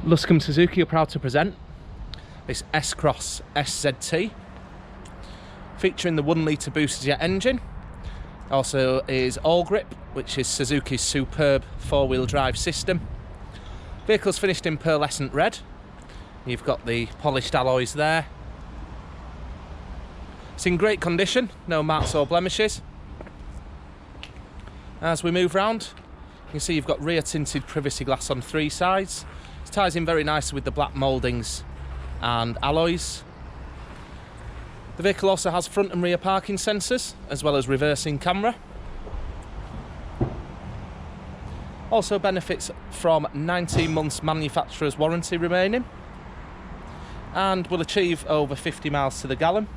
Luscombe Suzuki are proud to present this S-Cross SZT, featuring the 1 litre Boosterjet engine. Also is AllGrip, which is Suzuki's superb 4-wheel drive system. Vehicle's finished in pearlescent red. You've got the polished alloys there. It's in great condition, no marks or blemishes. As we move round, you can see you've got rear tinted privacy glass on 3 sides. It ties in very nicely with the black mouldings and alloys. The vehicle also has front and rear parking sensors, as well as reversing camera. Also benefits from 19 months manufacturer's warranty remaining, and will achieve over 50 miles to the gallon.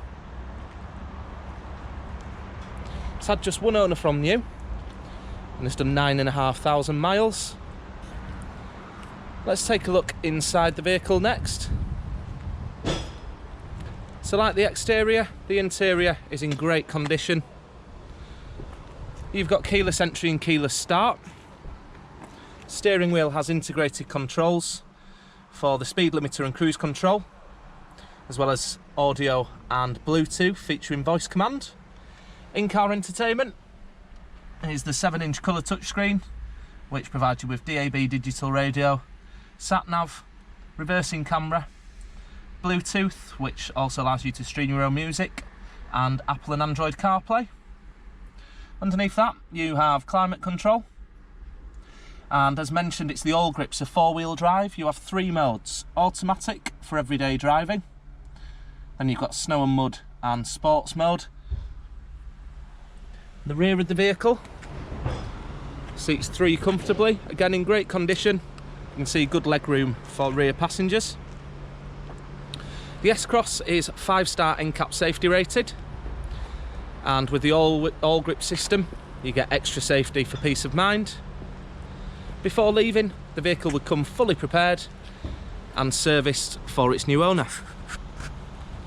It's had just one owner from new, and it's done 9,500 miles. Let's take a look inside the vehicle next. So like the exterior, the interior is in great condition. You've got keyless entry and keyless start. Steering wheel has integrated controls for the speed limiter and cruise control, as well as audio and Bluetooth featuring voice command. In-car entertainment is the 7-inch colour touchscreen, which provides you with DAB digital radio, sat-nav, reversing camera, Bluetooth, which also allows you to stream your own music, and Apple and Android CarPlay. Underneath that you have climate control, and as mentioned, it's the AllGrip, so 4-wheel drive. You have 3 modes: automatic for everyday driving, then you've got snow and mud and sports mode. The rear of the vehicle seats 3 comfortably, again in great condition. You can see good leg room for rear passengers. The S-Cross is 5-star NCAP safety rated, and with the AllGrip system you get extra safety for peace of mind. Before leaving, the vehicle would come fully prepared and serviced for its new owner.